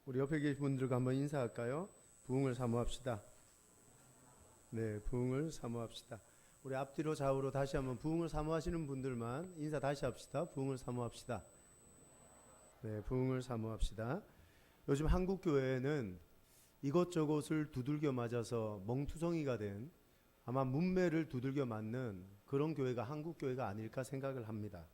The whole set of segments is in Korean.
우리 옆에 계신 분들과 한번 인사할까요? 부흥을 사모합시다. 네, 부흥을 사모합시다. 우리 앞뒤로 좌우로 다시 한번 부흥을 사모하시는 분들만 인사 다시 합시다. 부흥을 사모합시다. 네, 부흥을 사모합시다. 요즘 한국 교회는 이것저것을 두들겨 맞아서 멍투성이가 된 아마 문매를 두들겨 맞는 그런 교회가 한국 교회가 아닐까 생각을 합니다.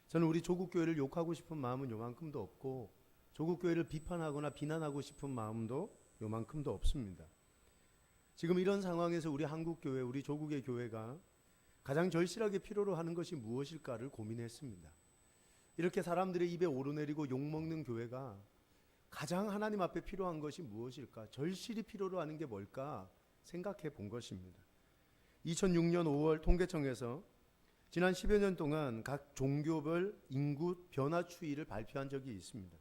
저는 우리 조국 교회를 욕하고 싶은 마음은 요만큼도 없고 조국 교회를 비판하거나 비난하고 싶은 마음도 요만큼도 없습니다. 지금 이런 상황에서 우리 한국 교회, 우리 조국의 교회가 가장 절실하게 필요로 하는 것이 무엇일까를 고민했습니다. 이렇게 사람들의 입에 오르내리고 욕먹는 교회가 가장 하나님 앞에 필요한 것이 무엇일까? 절실히 필요로 하는 게 뭘까? 생각해 본 것입니다. 2006년 5월 통계청에서 지난 10여 년 동안 각 종교별 인구 변화 추이를 발표한 적이 있습니다.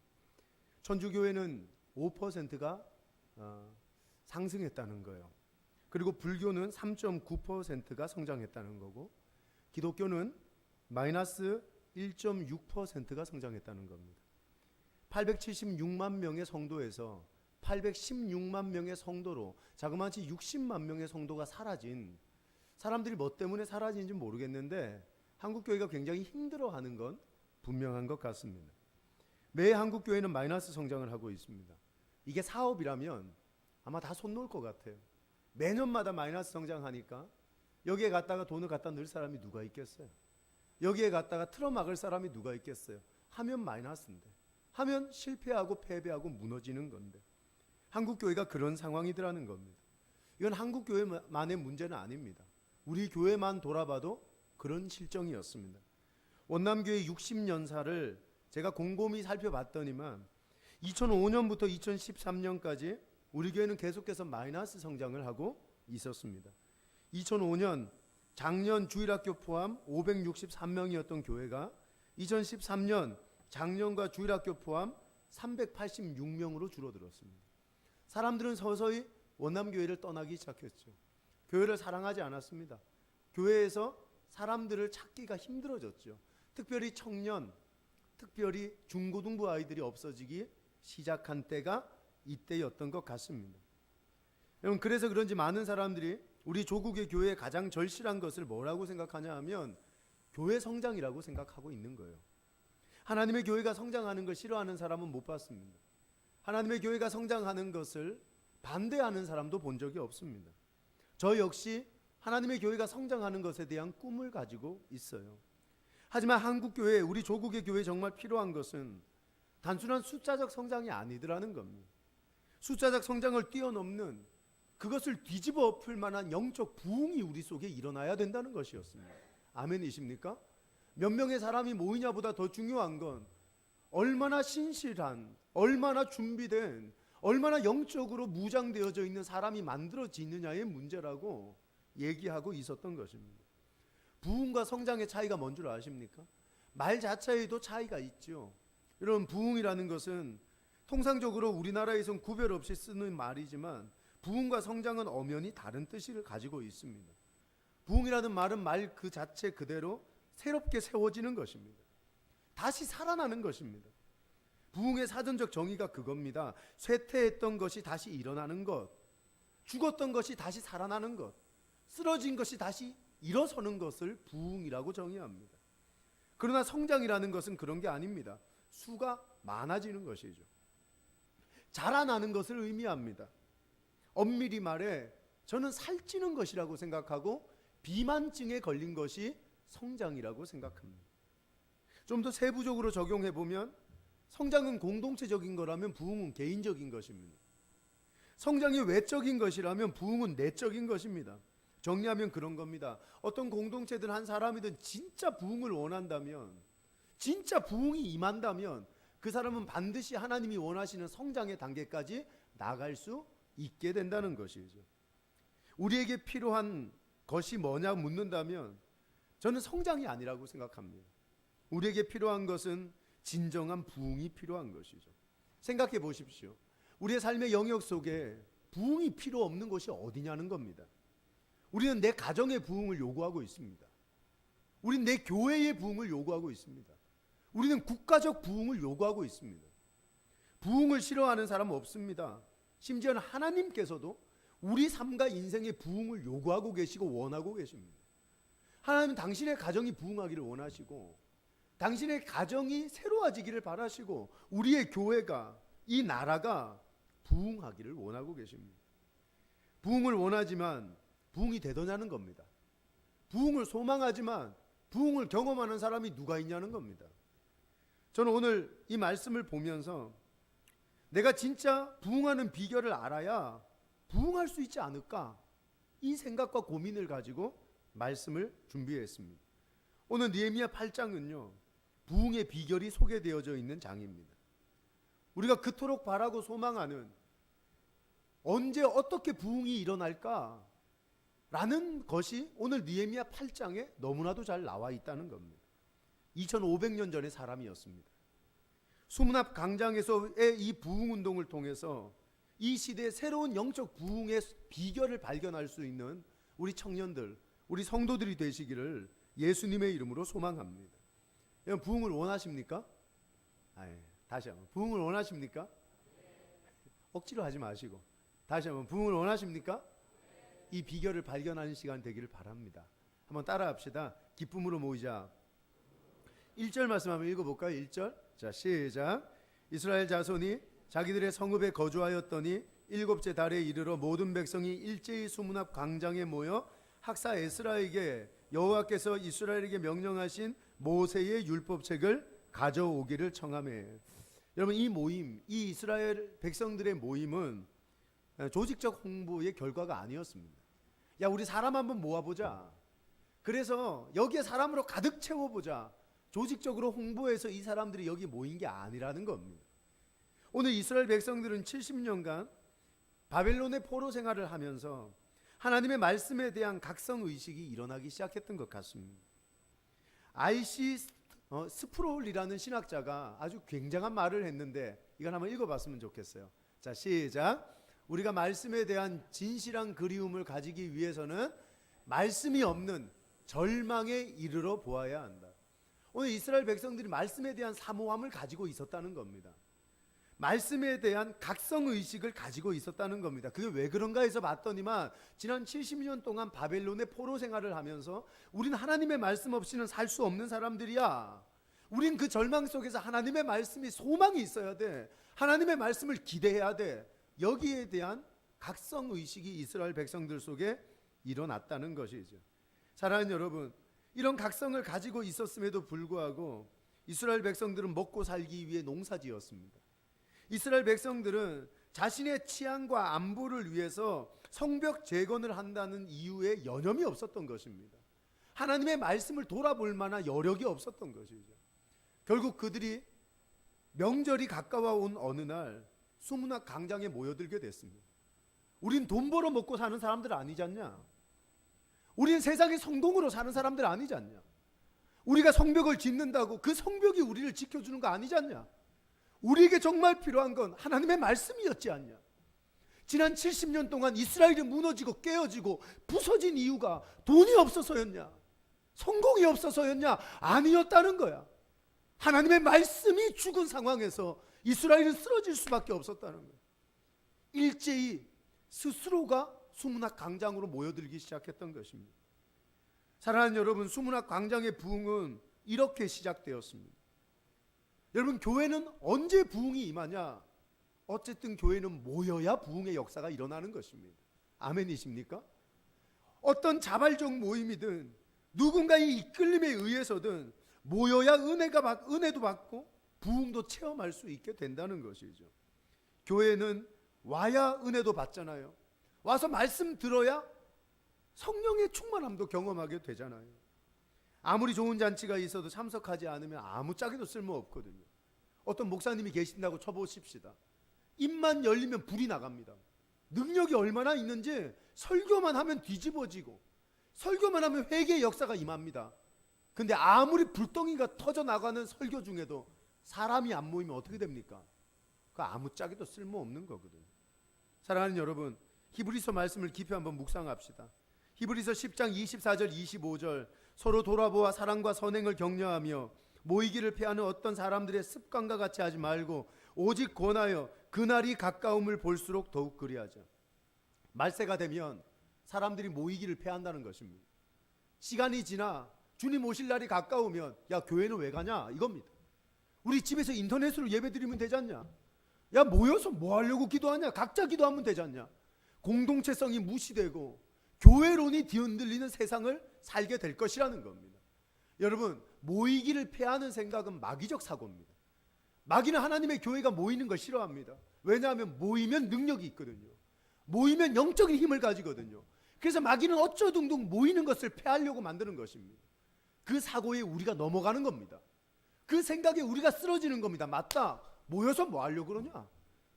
천주교회는 5%가 상승했다는 거예요. 그리고 불교는 3.9%가 성장했다는 거고 기독교는 마이너스 1.6%가 성장했다는 겁니다. 876만 명의 성도에서 816만 명의 성도로 자그마치 60만 명의 성도가 사라진, 사람들이 뭐 때문에 사라진지 모르겠는데 한국교회가 굉장히 힘들어하는 건 분명한 것 같습니다. 매 한국교회는 마이너스 성장을 하고 있습니다. 이게 사업이라면 아마 다 손 놓을 것 같아요. 매년마다 마이너스 성장하니까 여기에 갔다가 돈을 갖다 넣을 사람이 누가 있겠어요? 여기에 갔다가 틀어막을 사람이 누가 있겠어요? 하면 마이너스인데, 하면 실패하고 패배하고 무너지는 건데 한국교회가 그런 상황이더라는 겁니다. 이건 한국교회만의 문제는 아닙니다. 우리 교회만 돌아봐도 그런 실정이었습니다. 원남교회 60년사를 제가 곰곰이 살펴봤더니만 2005년부터 2013년까지 우리 교회는 계속해서 마이너스 성장을 하고 있었습니다. 2005년 작년 주일학교 포함 563명이었던 교회가 2013년 작년과 주일학교 포함 386명으로 줄어들었습니다. 사람들은 서서히 원남교회를 떠나기 시작했죠. 교회를 사랑하지 않았습니다. 교회에서 사람들을 찾기가 힘들어졌죠. 특별히 청년, 특별히 중고등부 아이들이 없어지기 시작한 때가 이때였던 것 같습니다. 여러분, 그래서 그런지 많은 사람들이 우리 조국의 교회의 가장 절실한 것을 뭐라고 생각하냐 하면 교회 성장이라고 생각하고 있는 거예요. 하나님의 교회가 성장하는 걸 싫어하는 사람은 못 봤습니다. 하나님의 교회가 성장하는 것을 반대하는 사람도 본 적이 없습니다. 저 역시 하나님의 교회가 성장하는 것에 대한 꿈을 가지고 있어요. 하지만 한국교회, 우리 조국의 교회에 정말 필요한 것은 단순한 숫자적 성장이 아니더라는 겁니다. 숫자적 성장을 뛰어넘는, 그것을 뒤집어 엎을 만한 영적 부흥이 우리 속에 일어나야 된다는 것이었습니다. 아멘이십니까? 몇 명의 사람이 모이냐보다 더 중요한 건 얼마나 신실한, 얼마나 준비된, 얼마나 영적으로 무장되어져 있는 사람이 만들어지느냐의 문제라고 얘기하고 있었던 것입니다. 부흥과 성장의 차이가 뭔 줄 아십니까? 말 자체에도 차이가 있죠. 여러분, 부흥이라는 것은 통상적으로 우리나라에선 구별 없이 쓰는 말이지만 부흥과 성장은 엄연히 다른 뜻을 가지고 있습니다. 부흥이라는 말은 말 그 자체 그대로 새롭게 세워지는 것입니다. 다시 살아나는 것입니다. 부흥의 사전적 정의가 그겁니다. 쇠퇴했던 것이 다시 일어나는 것, 죽었던 것이 다시 살아나는 것, 쓰러진 것이 다시 일어서는 것을 부흥이라고 정의합니다. 그러나 성장이라는 것은 그런 게 아닙니다. 수가 많아지는 것이죠. 자라나는 것을 의미합니다. 엄밀히 말해 저는 살찌는 것이라고 생각하고 비만증에 걸린 것이 성장이라고 생각합니다. 좀 더 세부적으로 적용해 보면 성장은 공동체적인 거라면 부흥은 개인적인 것입니다. 성장이 외적인 것이라면 부흥은 내적인 것입니다. 정리하면 그런 겁니다. 어떤 공동체든 한 사람이든 진짜 부흥을 원한다면, 진짜 부흥이 임한다면 그 사람은 반드시 하나님이 원하시는 성장의 단계까지 나갈 수 있게 된다는 것이죠. 우리에게 필요한 것이 뭐냐 묻는다면 저는 성장이 아니라고 생각합니다. 우리에게 필요한 것은 진정한 부흥이 필요한 것이죠. 생각해 보십시오. 우리의 삶의 영역 속에 부흥이 필요 없는 것이 어디냐는 겁니다. 우리는 내 가정의 부흥을 요구하고 있습니다. 우리는 내 교회의 부흥을 요구하고 있습니다. 우리는 국가적 부흥을 요구하고 있습니다. 부흥을 싫어하는 사람은 없습니다. 심지어는 하나님께서도 우리 삶과 인생의 부흥을 요구하고 계시고 원하고 계십니다. 하나님은 당신의 가정이 부흥하기를 원하시고, 당신의 가정이 새로워지기를 바라시고, 우리의 교회가, 이 나라가 부흥하기를 원하고 계십니다. 부흥을 원하지만 부흥이 되더냐는 겁니다. 부흥을 소망하지만 부흥을 경험하는 사람이 누가 있냐는 겁니다. 저는 오늘 이 말씀을 보면서 내가 진짜 부흥하는 비결을 알아야 부흥할 수 있지 않을까, 이 생각과 고민을 가지고 말씀을 준비했습니다. 오늘 느헤미야 8장은요, 부흥의 비결이 소개되어져 있는 장입니다. 우리가 그토록 바라고 소망하는, 언제 어떻게 부흥이 일어날까 라는 것이 오늘 느헤미야 8장에 너무나도 잘 나와 있다는 겁니다. 2500년 전의 사람이었습니다. 수문앞 광장에서의 이 부흥운동을 통해서 이 시대의 새로운 영적 부흥의 비결을 발견할 수 있는 우리 청년들, 우리 성도들이 되시기를 예수님의 이름으로 소망합니다. 여러분, 부흥을 원하십니까? 다시 한번, 부흥을 원하십니까? 억지로 하지 마시고 다시 한번, 부흥을 원하십니까? 이 비결을 발견하는 시간 되기를 바랍니다. 한번 따라합시다. 기쁨으로 모이자. 1절 말씀 한번 읽어볼까요? 1절. 자, 시작. 이스라엘 자손이 자기들의 성읍에 거주하였더니 일곱째 달에 이르러 모든 백성이 일제히 수문 앞 광장에 모여 학사 에스라에게 여호와께서 이스라엘에게 명령하신 모세의 율법책을 가져오기를 청하매. 여러분, 이 모임, 이 이스라엘 백성들의 모임은 조직적 홍보의 결과가 아니었습니다. 야, 우리 사람 한번 모아보자. 그래서 여기에 사람으로 가득 채워보자. 조직적으로 홍보해서 이 사람들이 여기 모인 게 아니라는 겁니다. 오늘 이스라엘 백성들은 70년간 바벨론의 포로 생활을 하면서 하나님의 말씀에 대한 각성의식이 일어나기 시작했던 것 같습니다. I.C. 스프롤이라는 신학자가 아주 굉장한 말을 했는데 이걸 한번 읽어봤으면 좋겠어요. 자, 시작. 우리가 말씀에 대한 진실한 그리움을 가지기 위해서는 말씀이 없는 절망에 이르러 보아야 한다. 오늘 이스라엘 백성들이 말씀에 대한 사모함을 가지고 있었다는 겁니다. 말씀에 대한 각성의식을 가지고 있었다는 겁니다. 그게 왜 그런가 해서 봤더니만 지난 70년 동안 바벨론의 포로 생활을 하면서 우린 하나님의 말씀 없이는 살 수 없는 사람들이야. 우린 그 절망 속에서 하나님의 말씀이 소망이 있어야 돼. 하나님의 말씀을 기대해야 돼. 여기에 대한 각성의식이 이스라엘 백성들 속에 일어났다는 것이죠. 사랑하는 여러분, 이런 각성을 가지고 있었음에도 불구하고 이스라엘 백성들은 먹고 살기 위해 농사지었습니다. 이스라엘 백성들은 자신의 치안과 안보를 위해서 성벽 재건을 한다는 이유에 여념이 없었던 것입니다. 하나님의 말씀을 돌아볼 만한 여력이 없었던 것이죠. 결국 그들이 명절이 가까워 온 어느 날 수문 앞 광장에 모여들게 됐습니다. 우린 돈 벌어 먹고 사는 사람들 아니지 않냐? 우린 세상의 성공으로 사는 사람들 아니지 않냐? 우리가 성벽을 짓는다고 그 성벽이 우리를 지켜주는 거 아니지 않냐? 우리에게 정말 필요한 건 하나님의 말씀이었지 않냐? 지난 70년 동안 이스라엘이 무너지고 깨어지고 부서진 이유가 돈이 없어서였냐? 성공이 없어서였냐? 아니었다는 거야. 하나님의 말씀이 죽은 상황에서 이스라엘은 쓰러질 수밖에 없었다는 거야. 일제히 스스로가 수문학 광장으로 모여들기 시작했던 것입니다. 사랑하는 여러분, 수문학 광장의 부흥은 이렇게 시작되었습니다. 여러분, 교회는 언제 부흥이 임하냐? 어쨌든 교회는 모여야 부흥의 역사가 일어나는 것입니다. 아멘이십니까? 어떤 자발적 모임이든 누군가의 이끌림에 의해서든 모여야 은혜도 받고 부흥도 체험할 수 있게 된다는 것이죠. 교회는 와야 은혜도 받잖아요. 와서 말씀 들어야 성령의 충만함도 경험하게 되잖아요. 아무리 좋은 잔치가 있어도 참석하지 않으면 아무짝에도 쓸모없거든요. 어떤 목사님이 계신다고 쳐보십시다. 입만 열리면 불이 나갑니다. 능력이 얼마나 있는지 설교만 하면 뒤집어지고 설교만 하면 회개의 역사가 임합니다. 근데 아무리 불덩이가 터져나가는 설교 중에도 사람이 안 모이면 어떻게 됩니까? 그 아무짝에도 쓸모없는 거거든요. 사랑하는 여러분, 히브리서 말씀을 깊이 한번 묵상합시다. 히브리서 10장 24절 25절, 서로 돌아보아 사랑과 선행을 격려하며 모이기를 피하는 어떤 사람들의 습관과 같이 하지 말고 오직 권하여 그날이 가까움을 볼수록 더욱 그리하자. 말세가 되면 사람들이 모이기를 패한다는 것입니다. 시간이 지나 주님 오실 날이 가까우면 야, 교회는 왜 가냐 이겁니다. 우리 집에서 인터넷으로 예배드리면 되지 않냐? 야, 모여서 뭐 하려고 기도하냐? 각자 기도하면 되지 않냐? 공동체성이 무시되고 교회론이 뒤흔들리는 세상을 살게 될 것이라는 겁니다. 여러분, 모이기를 패하는 생각은 마귀적 사고입니다. 마귀는 하나님의 교회가 모이는 걸 싫어합니다. 왜냐하면 모이면 능력이 있거든요. 모이면 영적인 힘을 가지거든요. 그래서 마귀는 어쩌둥둥 모이는 것을 패하려고 만드는 것입니다. 그 사고에 우리가 넘어가는 겁니다. 그 생각에 우리가 쓰러지는 겁니다. 맞다, 모여서 뭐 하려고 그러냐?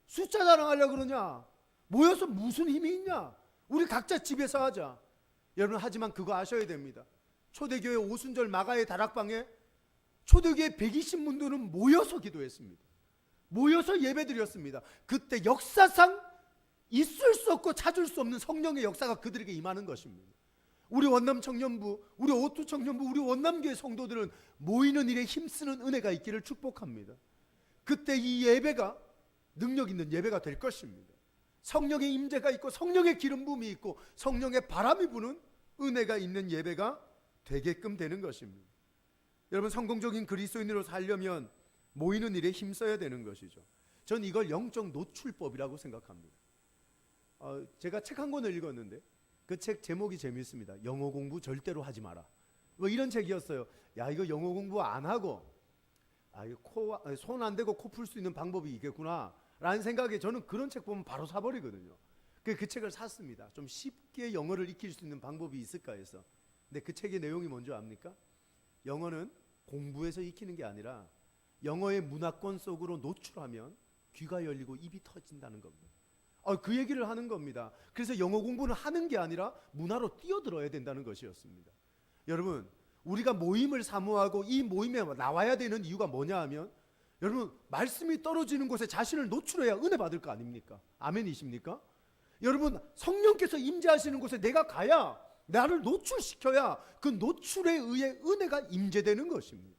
숫자 자랑하려고 그러냐? 모여서 무슨 힘이 있냐? 우리 각자 집에서 하자. 여러분, 하지만 그거 아셔야 됩니다. 초대교회 오순절 마가의 다락방에 초대교회 120문도는 모여서 기도했습니다. 모여서 예배드렸습니다. 그때 역사상 있을 수 없고 찾을 수 없는 성령의 역사가 그들에게 임하는 것입니다. 우리 원남 청년부, 우리 오투 청년부, 우리 원남교회 성도들은 모이는 일에 힘쓰는 은혜가 있기를 축복합니다. 그때 이 예배가 능력 있는 예배가 될 것입니다. 성령의 임재가 있고 성령의 기름 부음이 있고 성령의 바람이 부는 은혜가 있는 예배가 되게끔 되는 것입니다. 여러분, 성공적인 그리스도인으로 살려면 모이는 일에 힘써야 되는 것이죠. 전 이걸 영적 노출법이라고 생각합니다. 제가 책 한 권을 읽었는데 그 책 제목이 재미있습니다. 영어 공부 절대로 하지 마라. 뭐 이런 책이었어요. 야, 이거 영어 공부 안 하고 손 안 대고 코 풀 수 있는 방법이 있겠구나 라는 생각에 저는 그런 책 보면 바로 사버리거든요. 그 책을 샀습니다. 좀 쉽게 영어를 익힐 수 있는 방법이 있을까 해서. 근데 그 책의 내용이 뭔지 압니까? 영어는 공부해서 익히는 게 아니라 영어의 문화권 속으로 노출하면 귀가 열리고 입이 터진다는 겁니다. 그 얘기를 하는 겁니다. 그래서 영어 공부는 하는 게 아니라 문화로 뛰어들어야 된다는 것이었습니다. 여러분, 우리가 모임을 사모하고 이 모임에 나와야 되는 이유가 뭐냐 하면, 여러분, 말씀이 떨어지는 곳에 자신을 노출해야 은혜 받을 거 아닙니까? 아멘이십니까? 여러분, 성령께서 임재하시는 곳에 내가 가야, 나를 노출시켜야 그 노출에 의해 은혜가 임재되는 것입니다.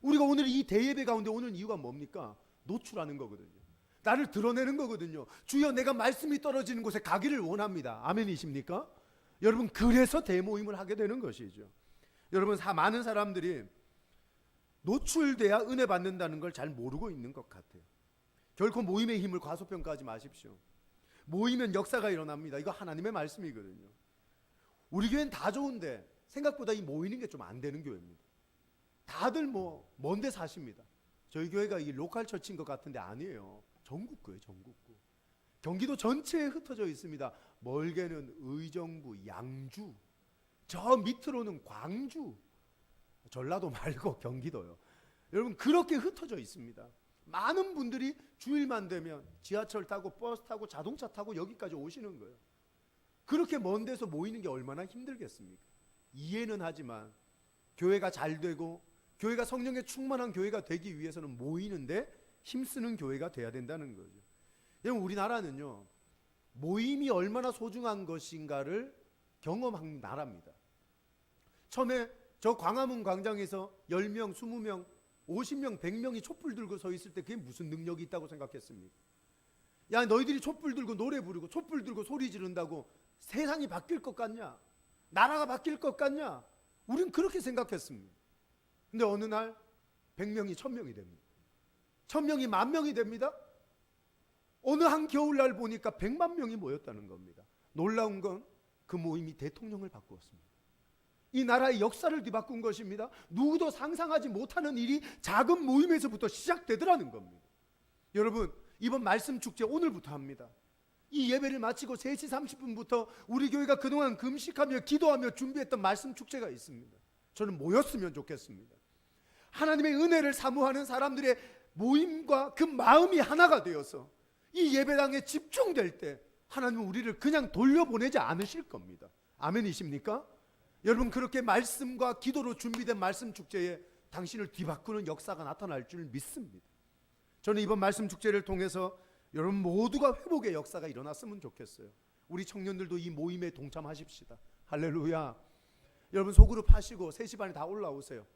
우리가 오늘 이 대예배 가운데 오는 이유가 뭡니까? 노출하는 거거든요. 나를 드러내는 거거든요. 주여, 내가 말씀이 떨어지는 곳에 가기를 원합니다. 아멘이십니까? 여러분, 그래서 대모임을 하게 되는 것이죠. 여러분, 많은 사람들이 노출돼야 은혜 받는다는 걸 잘 모르고 있는 것 같아요. 결코 모임의 힘을 과소평가하지 마십시오. 모이면 역사가 일어납니다. 이거 하나님의 말씀이거든요. 우리 교회는 다 좋은데 생각보다 이 모이는 게 좀 안 되는 교회입니다. 다들 먼데 사십니다. 저희 교회가 이 로컬 처치인 것 같은데 아니에요. 전국구예요, 전국구. 경기도 전체에 흩어져 있습니다. 멀게는 의정부, 양주, 저 밑으로는 광주, 전라도 말고 경기도요. 여러분, 그렇게 흩어져 있습니다. 많은 분들이 주일만 되면 지하철 타고 버스 타고 자동차 타고 여기까지 오시는 거예요. 그렇게 먼 데서 모이는 게 얼마나 힘들겠습니까? 이해는 하지만 교회가 잘 되고 교회가 성령에 충만한 교회가 되기 위해서는 모이는데 힘쓰는 교회가 돼야 된다는 거죠. 여러분, 우리나라는요, 모임이 얼마나 소중한 것인가를 경험한 나라입니다. 처음에 저 광화문 광장에서 10명, 20명, 50명, 100명이 촛불 들고 서 있을 때 그게 무슨 능력이 있다고 생각했습니까? 야, 너희들이 촛불 들고 노래 부르고 촛불 들고 소리 지른다고 세상이 바뀔 것 같냐? 나라가 바뀔 것 같냐? 우린 그렇게 생각했습니다. 근데 어느 날 100명이 1000명이 됩니다. 1000명이 10,000명이 됩니다. 어느 한 겨울날 보니까 100만 명이 모였다는 겁니다. 놀라운 건 그 모임이 대통령을 바꾸었습니다. 이 나라의 역사를 뒤바꾼 것입니다. 누구도 상상하지 못하는 일이 작은 모임에서부터 시작되더라는 겁니다. 여러분, 이번 말씀 축제 오늘부터 합니다. 이 예배를 마치고 3시 30분부터 우리 교회가 그동안 금식하며 기도하며 준비했던 말씀 축제가 있습니다. 저는 모였으면 좋겠습니다. 하나님의 은혜를 사모하는 사람들의 모임과 그 마음이 하나가 되어서 이 예배당에 집중될 때 하나님은 우리를 그냥 돌려보내지 않으실 겁니다. 아멘이십니까? 여러분, 그렇게 말씀과 기도로 준비된 말씀 축제에 당신을 뒤바꾸는 역사가 나타날 줄 믿습니다. 저는 이번 말씀 축제를 통해서 여러분 모두가 회복의 역사가 일어났으면 좋겠어요. 우리 청년들도 이 모임에 동참하십시다. 할렐루야. 여러분, 소그룹 하시고 3시 반에 다 올라오세요.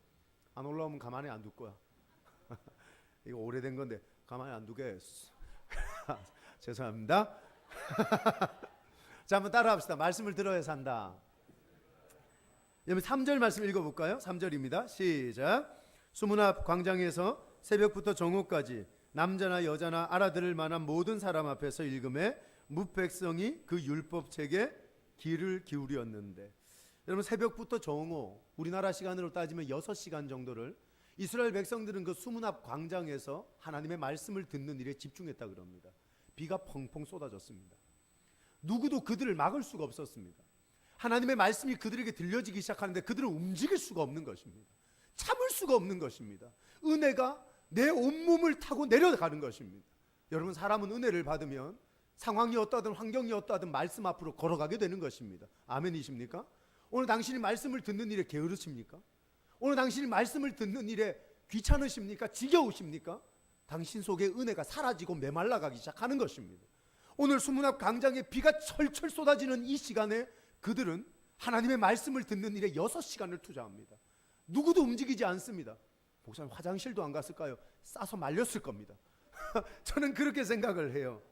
안 올라오면 가만히 안 둘 거야. 이거 오래된 건데 가만히 안 두겠어. 죄송합니다. 자, 한번 따라합시다. 말씀을 들어야 산다. 여러분 3절 말씀 읽어볼까요? 3절입니다. 시작. 수문 앞 광장에서 새벽부터 정오까지 남자나 여자나 알아들을 만한 모든 사람 앞에서 읽음에 무백성이 그 율법책에 귀를 기울였는데, 여러분 새벽부터 정오, 우리나라 시간으로 따지면 6시간 정도를 이스라엘 백성들은 그 수문 앞 광장에서 하나님의 말씀을 듣는 일에 집중했다 그럽니다. 비가 펑펑 쏟아졌습니다. 누구도 그들을 막을 수가 없었습니다. 하나님의 말씀이 그들에게 들려지기 시작하는데 그들은 움직일 수가 없는 것입니다. 참을 수가 없는 것입니다. 은혜가 내 온몸을 타고 내려가는 것입니다. 여러분, 사람은 은혜를 받으면 상황이 어떠하든 환경이 어떠하든 말씀 앞으로 걸어가게 되는 것입니다. 아멘이십니까? 오늘 당신이 말씀을 듣는 일에 게으르십니까? 오늘 당신이 말씀을 듣는 일에 귀찮으십니까? 지겨우십니까? 당신 속에 은혜가 사라지고 메말라가기 시작하는 것입니다. 오늘 수문 앞 광장에 비가 철철 쏟아지는 이 시간에 그들은 하나님의 말씀을 듣는 일에 6시간을 투자합니다. 누구도 움직이지 않습니다. 목사님 화장실도 안 갔을까요? 싸서 말렸을 겁니다. 저는 그렇게 생각을 해요.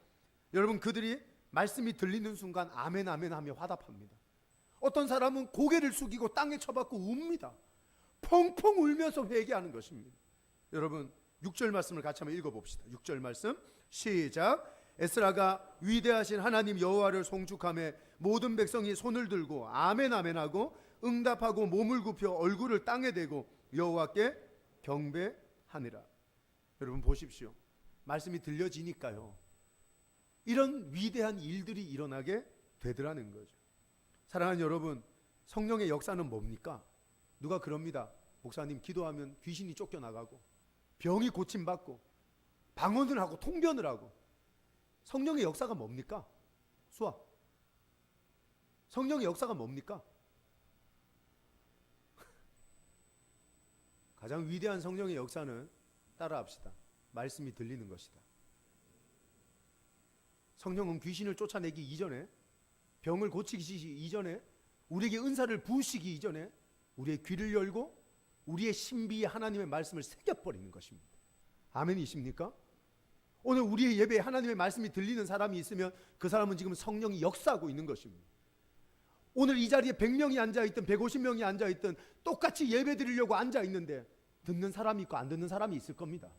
여러분, 그들이 말씀이 들리는 순간 아멘 아멘 하며 화답합니다. 어떤 사람은 고개를 숙이고 땅에 쳐박고 웁니다. 펑펑 울면서 회개하는 것입니다. 여러분 6절 말씀을 같이 한번 읽어봅시다. 6절 말씀 시작. 에스라가 위대하신 하나님 여호와를 송축하며 모든 백성이 손을 들고 아멘 아멘 하고 응답하고 몸을 굽혀 얼굴을 땅에 대고 여호와께 경배하니라. 여러분 보십시오. 말씀이 들려지니까요, 이런 위대한 일들이 일어나게 되더라는 거죠. 사랑하는 여러분, 성령의 역사는 뭡니까? 누가 그럽니다. 목사님 기도하면 귀신이 쫓겨나가고 병이 고침받고 방언을 하고 통변을 하고. 성령의 역사가 뭡니까? 수아, 성령의 역사가 뭡니까? 가장 위대한 성령의 역사는 따라합시다. 말씀이 들리는 것이다. 성령은 귀신을 쫓아내기 이전에, 병을 고치기 이전에, 우리에게 은사를 부으시기 이전에 우리의 귀를 열고 우리의 신비에 하나님의 말씀을 새겨버리는 것입니다. 아멘이십니까? 오늘 우리의 예배에 하나님의 말씀이 들리는 사람이 있으면 그 사람은 지금 성령이 역사하고 있는 것입니다. 오늘 이 자리에 100명이 앉아있든 150명이 앉아있든 똑같이 예배 드리려고 앉아있는데 듣는 사람이 있고 안 듣는 사람이 있을 겁니다.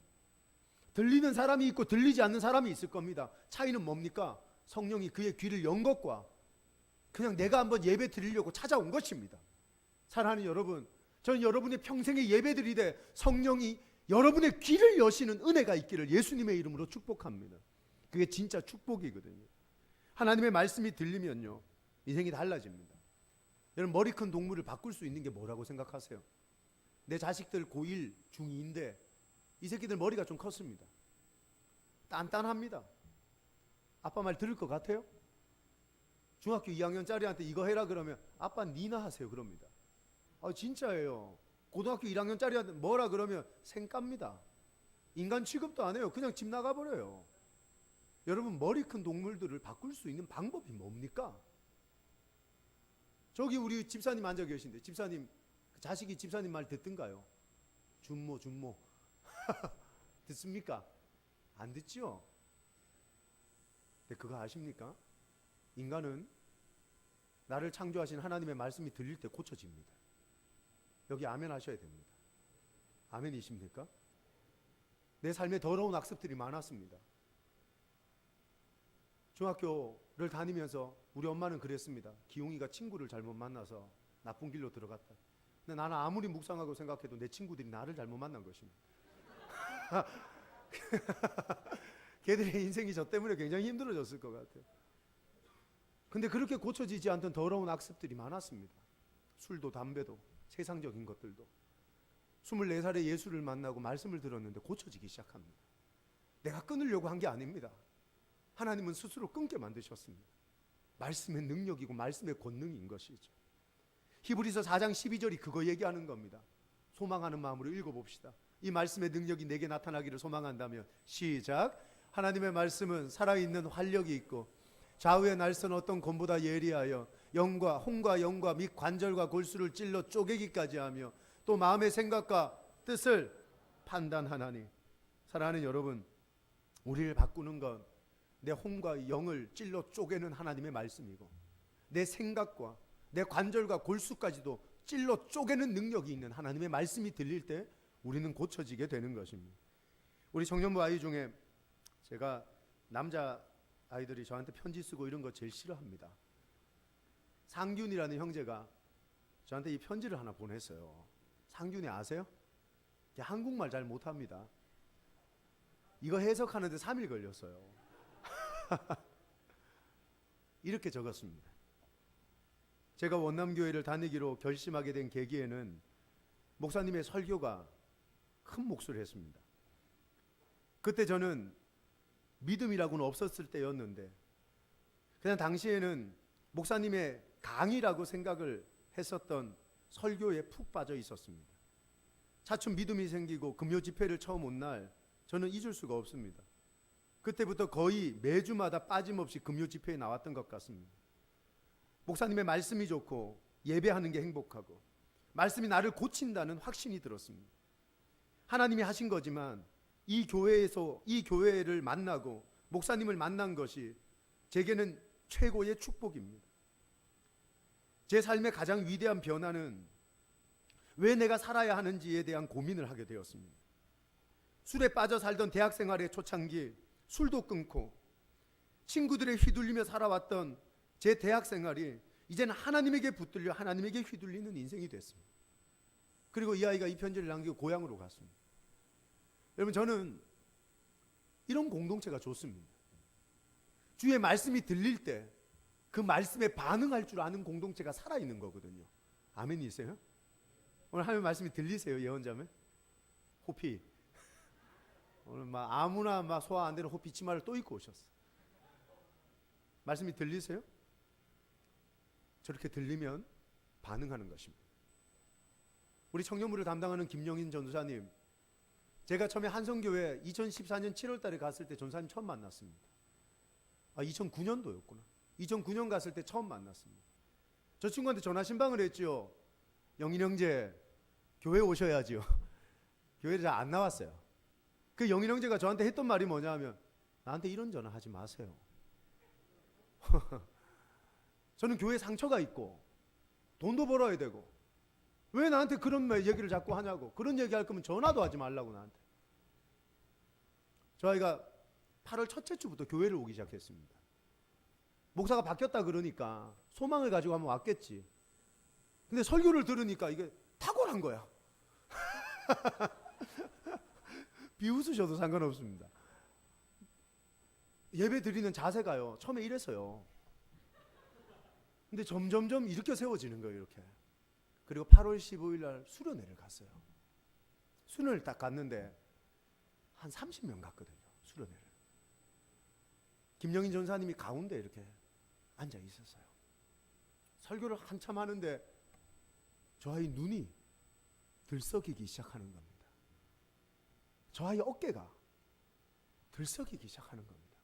들리는 사람이 있고 들리지 않는 사람이 있을 겁니다. 차이는 뭡니까? 성령이 그의 귀를 연 것과 그냥 내가 한번 예배 드리려고 찾아온 것입니다. 사랑하는 여러분, 저는 여러분의 평생에 예배 드리되 성령이 여러분의 귀를 여시는 은혜가 있기를 예수님의 이름으로 축복합니다. 그게 진짜 축복이거든요. 하나님의 말씀이 들리면요, 인생이 달라집니다. 여러분, 머리 큰 동물을 바꿀 수 있는 게 뭐라고 생각하세요? 내 자식들 고1, 중2인데 이 새끼들 머리가 좀 컸습니다. 단단합니다. 아빠 말 들을 것 같아요? 중학교 2학년짜리한테 이거 해라 그러면 아빠 니나 하세요 그럽니다. 진짜예요. 고등학교 1학년짜리한테 뭐라 그러면 생깝니다. 인간 취급도 안 해요. 그냥 집 나가버려요. 여러분, 머리 큰 동물들을 바꿀 수 있는 방법이 뭡니까? 저기 우리 집사님 앉아 계신데 집사님 자식이 집사님 말 듣든가요? 준모 듣습니까? 안 듣죠? 근데 그거 아십니까? 인간은 나를 창조하신 하나님의 말씀이 들릴 때 고쳐집니다. 여기 아멘 하셔야 됩니다. 아멘이십니까? 내 삶에 더러운 악습들이 많았습니다. 중학교를 다니면서 우리 엄마는 그랬습니다. 기용이가 친구를 잘못 만나서 나쁜 길로 들어갔다. 근데 나는 아무리 묵상하고 생각해도 내 친구들이 나를 잘못 만난 것입니다. 걔들의 인생이 저 때문에 굉장히 힘들어졌을 것 같아요. 근데 그렇게 고쳐지지 않던 더러운 악습들이 많았습니다. 술도 담배도 세상적인 것들도. 24살에 예수를 만나고 말씀을 들었는데 고쳐지기 시작합니다. 내가 끊으려고 한 게 아닙니다. 하나님은 스스로 끊게 만드셨습니다. 말씀의 능력이고 말씀의 권능인 것이죠. 히브리서 4장 12절이 그거 얘기하는 겁니다. 소망하는 마음으로 읽어봅시다. 이 말씀의 능력이 내게 나타나기를 소망한다면 시작. 하나님의 말씀은 살아있는 활력이 있고 좌우의 날선 어떤 검보다 예리하여 홍과 영과 및 관절과 골수를 찔러 쪼개기까지 하며 또 마음의 생각과 뜻을 판단하나니. 사랑하는 여러분, 우리를 바꾸는 건 내 혼과 영을 찔러 쪼개는 하나님의 말씀이고, 내 생각과 내 관절과 골수까지도 찔러 쪼개는 능력이 있는 하나님의 말씀이 들릴 때 우리는 고쳐지게 되는 것입니다. 우리 청년부 아이 중에 제가 남자 아이들이 저한테 편지 쓰고 이런 거 제일 싫어합니다. 상균이라는 형제가 저한테 이 편지를 하나 보냈어요. 상균이 아세요? 한국말 잘 못합니다. 이거 해석하는데 3일 걸렸어요. 이렇게 적었습니다. 제가 원남교회를 다니기로 결심하게 된 계기에는 목사님의 설교가 큰 몫을 했습니다. 그때 저는 믿음이라고는 없었을 때였는데 그냥 당시에는 목사님의 강의라고 생각을 했었던 설교에 푹 빠져 있었습니다. 차츰 믿음이 생기고 금요 집회를 처음 온 날 저는 잊을 수가 없습니다. 그때부터 거의 매주마다 빠짐없이 금요 집회에 나왔던 것 같습니다. 목사님의 말씀이 좋고 예배하는 게 행복하고 말씀이 나를 고친다는 확신이 들었습니다. 하나님이 하신 거지만 이 교회를 만나고 목사님을 만난 것이 제게는 최고의 축복입니다. 제 삶의 가장 위대한 변화는 왜 내가 살아야 하는지에 대한 고민을 하게 되었습니다. 술에 빠져 살던 대학생활의 초창기 술도 끊고 친구들에 휘둘리며 살아왔던 제 대학생활이 이제는 하나님에게 붙들려 하나님에게 휘둘리는 인생이 됐습니다. 그리고 이 아이가 이 편지를 남기고 고향으로 갔습니다. 여러분, 저는 이런 공동체가 좋습니다. 주의 말씀이 들릴 때 그 말씀에 반응할 줄 아는 공동체가 살아있는 거거든요. 아멘이세요? 오늘 하나님 말씀이 들리세요? 예언자매? 호피 오늘 막 아무나 막 소화 안 되는 호피 치마를 또 입고 오셨어. 말씀이 들리세요? 저렇게 들리면 반응하는 것입니다. 우리 청년부를 담당하는 김영인 전도사님, 제가 처음에 한성교회 2014년 7월 달에 갔을 때 전사님 처음 만났습니다. 2009년도였구나. 2009년 갔을 때 처음 만났습니다. 저 친구한테 전화 신방을 했죠. 영인 형제, 교회 오셔야지요. 교회를 잘 안 나왔어요. 그 영인 형제가 저한테 했던 말이 뭐냐 하면, 나한테 이런 전화 하지 마세요. 저는 교회에 상처가 있고 돈도 벌어야 되고 왜 나한테 그런 얘기를 자꾸 하냐고. 그런 얘기 할 거면 전화도 하지 말라고 나한테. 저 아이가 8월 첫째 주부터 교회를 오기 시작했습니다. 목사가 바뀌었다 그러니까 소망을 가지고 한번 왔겠지. 근데 설교를 들으니까 이게 탁월한 거야. 비웃으셔도 상관없습니다. 예배 드리는 자세가요, 처음에 이랬어요. 근데 점점점 이렇게 세워지는 거예요, 이렇게. 그리고 8월 15일 날 수련회를 갔어요. 수련회를 딱 갔는데 한 30명 갔거든요, 수련회를. 김영인 전사님이 가운데 이렇게 앉아 있었어요. 설교를 한참 하는데 저 아이 눈이 들썩이기 시작하는 겁니다. 저 아이 어깨가 들썩이기 시작하는 겁니다.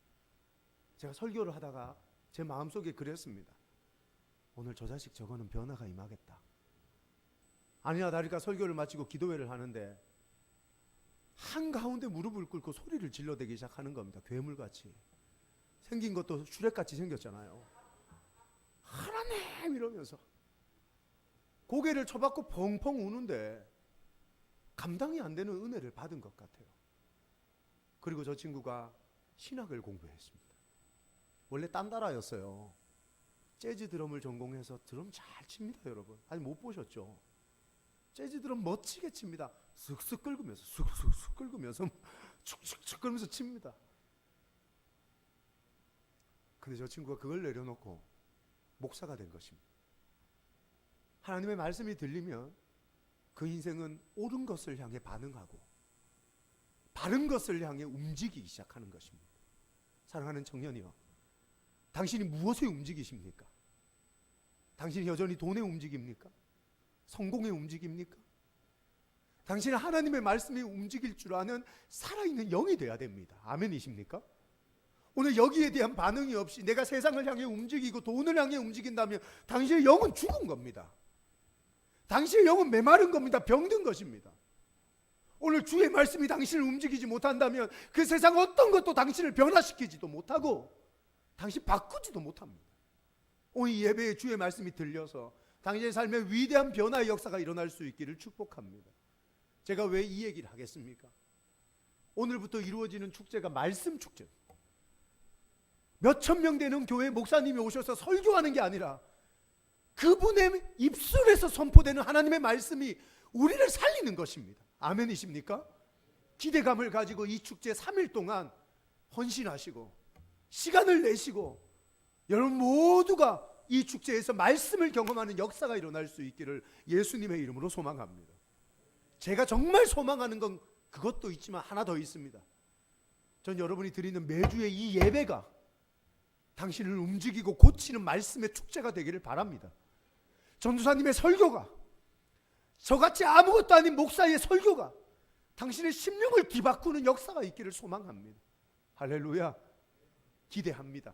제가 설교를 하다가 제 마음속에 그랬습니다. 오늘 저 자식 저거는 변화가 임하겠다. 아니나 다를까 설교를 마치고 기도회를 하는데 한가운데 무릎을 꿇고 소리를 질러대기 시작하는 겁니다. 괴물같이. 생긴 것도 슈렉같이 생겼잖아요. 하나님 이러면서 고개를 쳐박고 펑펑 우는데 감당이 안 되는 은혜를 받은 것 같아요. 그리고 저 친구가 신학을 공부했습니다. 원래 딴따라였어요. 재즈 드럼을 전공해서 드럼 잘 칩니다, 여러분. 아직 못 보셨죠? 재즈 드럼 멋지게 칩니다. 쓱쓱 긁으면서 쑥쑥쑥 긁으면서 축축축 긁으면서 칩니다. 근데 저 친구가 그걸 내려놓고 목사가 된 것입니다. 하나님의 말씀이 들리면 그 인생은 옳은 것을 향해 반응하고 바른 것을 향해 움직이기 시작하는 것입니다. 사랑하는 청년이여, 당신이 무엇에 움직이십니까? 당신이 여전히 돈에 움직입니까? 성공에 움직입니까? 당신은 하나님의 말씀이 움직일 줄 아는 살아있는 영이 돼야 됩니다. 아멘이십니까? 오늘 여기에 대한 반응이 없이 내가 세상을 향해 움직이고 돈을 향해 움직인다면 당신의 영은 죽은 겁니다. 당신의 영은 메마른 겁니다. 병든 것입니다. 오늘 주의 말씀이 당신을 움직이지 못한다면 그 세상 어떤 것도 당신을 변화시키지도 못하고 당신 바꾸지도 못합니다. 오늘 이 예배에 주의 말씀이 들려서 당신의 삶에 위대한 변화의 역사가 일어날 수 있기를 축복합니다. 제가 왜 이 얘기를 하겠습니까? 오늘부터 이루어지는 축제가 말씀 축제입니다. 몇천 명 되는 교회 목사님이 오셔서 설교하는 게 아니라 그분의 입술에서 선포되는 하나님의 말씀이 우리를 살리는 것입니다. 아멘이십니까? 기대감을 가지고 이 축제 3일 동안 헌신하시고 시간을 내시고 여러분 모두가 이 축제에서 말씀을 경험하는 역사가 일어날 수 있기를 예수님의 이름으로 소망합니다. 제가 정말 소망하는 건 그것도 있지만 하나 더 있습니다. 전 여러분이 드리는 매주의 이 예배가 당신을 움직이고 고치는 말씀의 축제가 되기를 바랍니다. 전도사님의 설교가, 저같이 아무것도 아닌 목사의 설교가 당신의 심령을 뒤바꾸는 역사가 있기를 소망합니다. 할렐루야. 기대합니다.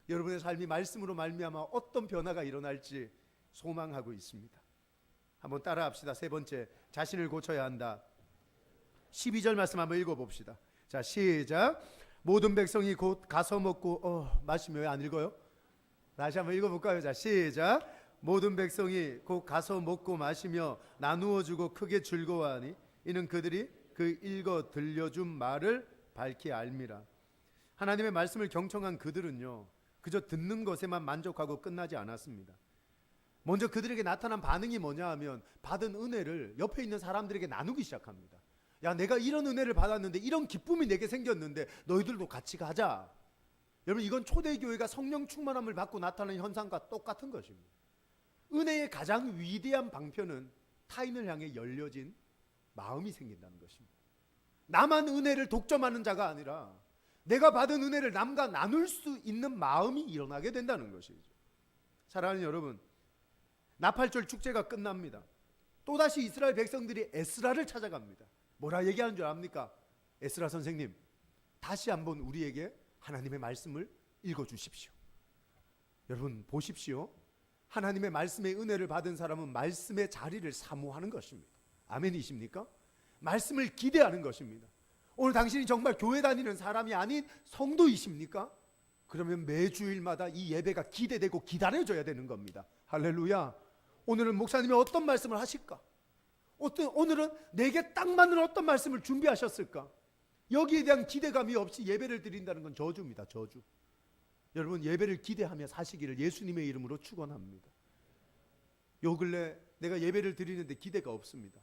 여러분의 삶이 말씀으로 말미암아 어떤 변화가 일어날지 소망하고 있습니다. 한번 따라합시다. 세 번째, 자신을 고쳐야 한다. 12절 말씀 한번 읽어봅시다. 자, 시작. 모든 백성이 곧 가서 먹고 마시며. 왜 안 읽어요? 다시 한번 읽어볼까요? 자, 시작. 모든 백성이 곧 가서 먹고 마시며 나누어 주고 크게 즐거워하니 이는 그들이 그 읽어 들려준 말을 밝히 알미라. 하나님의 말씀을 경청한 그들은요, 그저 듣는 것에만 만족하고 끝나지 않았습니다. 먼저 그들에게 나타난 반응이 뭐냐 하면 받은 은혜를 옆에 있는 사람들에게 나누기 시작합니다. 야, 내가 이런 은혜를 받았는데 이런 기쁨이 내게 생겼는데 너희들도 같이 가자. 여러분, 이건 초대교회가 성령 충만함을 받고 나타나는 현상과 똑같은 것입니다. 은혜의 가장 위대한 방편은 타인을 향해 열려진 마음이 생긴다는 것입니다. 나만 은혜를 독점하는 자가 아니라 내가 받은 은혜를 남과 나눌 수 있는 마음이 일어나게 된다는 것이죠. 사랑하는 여러분, 나팔절 축제가 끝납니다. 또다시 이스라엘 백성들이 에스라를 찾아갑니다. 뭐라 얘기하는 줄 압니까? 에스라 선생님, 다시 한번 우리에게 하나님의 말씀을 읽어주십시오. 여러분 보십시오. 하나님의 말씀의 은혜를 받은 사람은 말씀의 자리를 사모하는 것입니다. 아멘이십니까? 말씀을 기대하는 것입니다. 오늘 당신이 정말 교회 다니는 사람이 아닌 성도이십니까? 그러면 매주일마다 이 예배가 기대되고 기다려져야 되는 겁니다. 할렐루야. 오늘은 목사님이 어떤 말씀을 하실까? 오늘은 내게 딱 맞는 어떤 말씀을 준비하셨을까? 여기에 대한 기대감이 없이 예배를 드린다는 건 저주입니다. 저주. 여러분, 예배를 기대하며 사시기를 예수님의 이름으로 축원합니다. 요 근래 내가 예배를 드리는데 기대가 없습니다.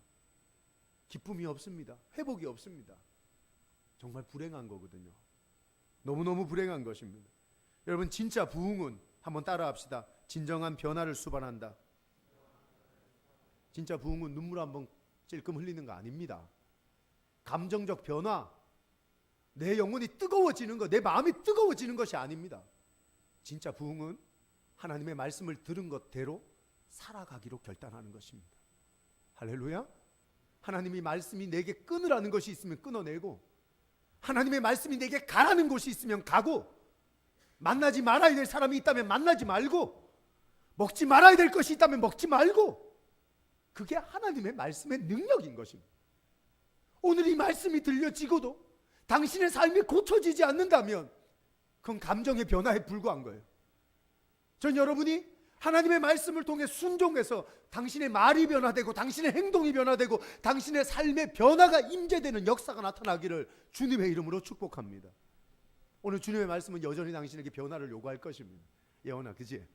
기쁨이 없습니다. 회복이 없습니다. 정말 불행한 거거든요. 너무너무 불행한 것입니다. 여러분, 진짜 부흥은 한번 따라합시다. 진정한 변화를 수반한다. 진짜 부흥은 눈물 한번 찔끔 흘리는 거 아닙니다. 감정적 변화, 내 영혼이 뜨거워지는 것, 내 마음이 뜨거워지는 것이 아닙니다. 진짜 부흥은 하나님의 말씀을 들은 것대로 살아가기로 결단하는 것입니다. 할렐루야. 하나님의 말씀이 내게 끊으라는 것이 있으면 끊어내고, 하나님의 말씀이 내게 가라는 곳이 있으면 가고, 만나지 말아야 될 사람이 있다면 만나지 말고, 먹지 말아야 될 것이 있다면 먹지 말고, 그게 하나님의 말씀의 능력인 것입니다. 오늘 이 말씀이 들려지고도 당신의 삶이 고쳐지지 않는다면 그건 감정의 변화에 불과한 거예요. 전 여러분이 하나님의 말씀을 통해 순종해서 당신의 말이 변화되고 당신의 행동이 변화되고 당신의 삶의 변화가 임재되는 역사가 나타나기를 주님의 이름으로 축복합니다. 오늘 주님의 말씀은 여전히 당신에게 변화를 요구할 것입니다. 예원아, 그지?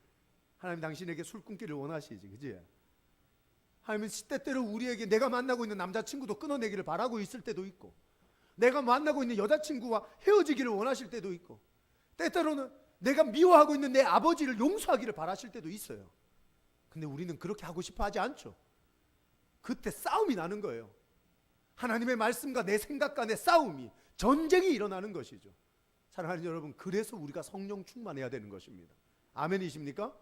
하나님 당신에게 술 끊기를 원하시지, 그지? 하나님은 시때때로 우리에게 내가 만나고 있는 남자친구도 끊어내기를 바라고 있을 때도 있고, 내가 만나고 있는 여자친구와 헤어지기를 원하실 때도 있고, 때때로는 내가 미워하고 있는 내 아버지를 용서하기를 바라실 때도 있어요. 근데 우리는 그렇게 하고 싶어 하지 않죠. 그때 싸움이 나는 거예요. 하나님의 말씀과 내 생각 간의 싸움이, 전쟁이 일어나는 것이죠. 사랑하는 여러분, 그래서 우리가 성령 충만해야 되는 것입니다. 아멘이십니까?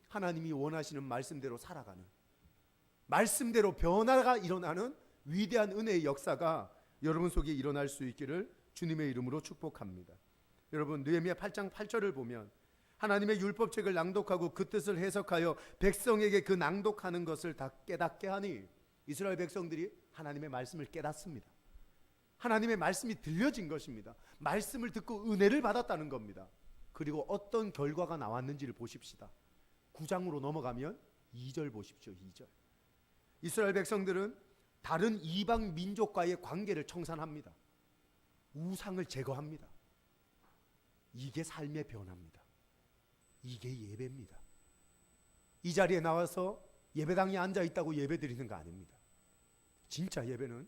하나님이 원하시는 말씀대로 살아가는, 말씀대로 변화가 일어나는 위대한 은혜의 역사가 여러분 속에 일어날 수 있기를 주님의 이름으로 축복합니다. 여러분, 느헤미야 8장 8절을 보면 하나님의 율법책을 낭독하고 그 뜻을 해석하여 백성에게 그 낭독하는 것을 다 깨닫게 하니, 이스라엘 백성들이 하나님의 말씀을 깨닫습니다. 하나님의 말씀이 들려진 것입니다. 말씀을 듣고 은혜를 받았다는 겁니다. 그리고 어떤 결과가 나왔는지를 보십시다. 9장으로 넘어가면 2절 보십시오. 2절. 이스라엘 백성들은 다른 이방 민족과의 관계를 청산합니다. 우상을 제거합니다. 이게 삶의 변화입니다. 이게 예배입니다. 이 자리에 나와서 예배당에 앉아 있다고 예배 드리는 거 아닙니다. 진짜 예배는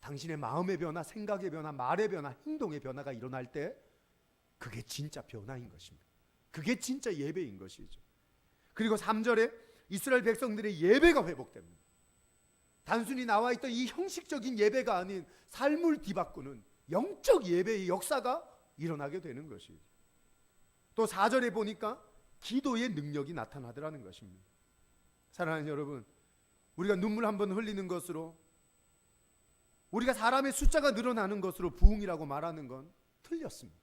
당신의 마음의 변화, 생각의 변화, 말의 변화, 행동의 변화가 일어날 때 그게 진짜 변화인 것입니다. 그게 진짜 예배인 것이죠. 그리고 3절에 이스라엘 백성들의 예배가 회복됩니다. 단순히 나와 있던 이 형식적인 예배가 아닌 삶을 뒤바꾸는 영적 예배의 역사가 일어나게 되는 것이죠. 또 4절에 보니까 기도의 능력이 나타나더라는 것입니다. 사랑하는 여러분, 우리가 눈물 한번 흘리는 것으로, 우리가 사람의 숫자가 늘어나는 것으로 부흥이라고 말하는 건 틀렸습니다.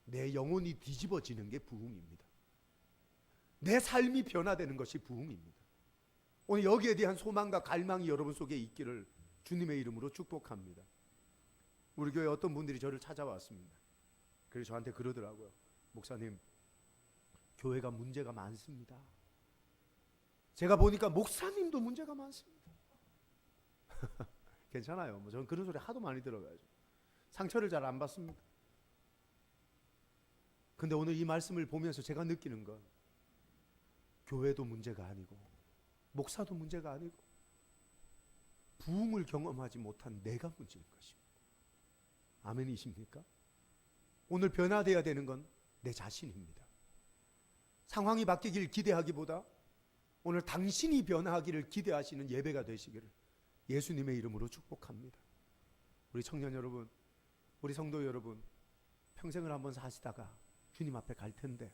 내 영혼이 뒤집어지는 게 부흥입니다. 내 삶이 변화되는 것이 부흥입니다. 오늘 여기에 대한 소망과 갈망이 여러분 속에 있기를 주님의 이름으로 축복합니다. 우리 교회 어떤 분들이 저를 찾아왔습니다. 그래서 저한테 그러더라고요. 목사님, 교회가 문제가 많습니다. 제가 보니까 목사님도 문제가 많습니다. 괜찮아요. 저는 그런 소리 하도 많이 들어가죠. 상처를 잘 안 받습니다. 근데 오늘 이 말씀을 보면서 제가 느끼는 건 교회도 문제가 아니고 목사도 문제가 아니고 부흥을 경험하지 못한 내가 문제인 것입니다. 아멘이십니까? 오늘 변화되어야 되는 건 내 자신입니다. 상황이 바뀌길 기대하기보다 오늘 당신이 변화하기를 기대하시는 예배가 되시기를 예수님의 이름으로 축복합니다. 우리 청년 여러분, 우리 성도 여러분, 평생을 한번 사시다가 주님 앞에 갈 텐데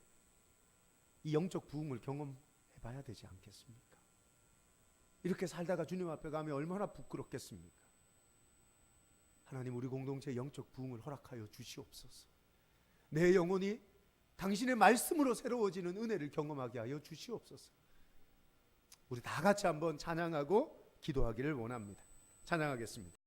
이 영적 부흥을 경험해 봐야 되지 않겠습니까? 이렇게 살다가 주님 앞에 가면 얼마나 부끄럽겠습니까? 하나님, 우리 공동체 영적 부흥을 허락하여 주시옵소서. 내 영혼이 당신의 말씀으로 새로워지는 은혜를 경험하게 하여 주시옵소서. 우리 다 같이 한번 찬양하고 기도하기를 원합니다. 찬양하겠습니다.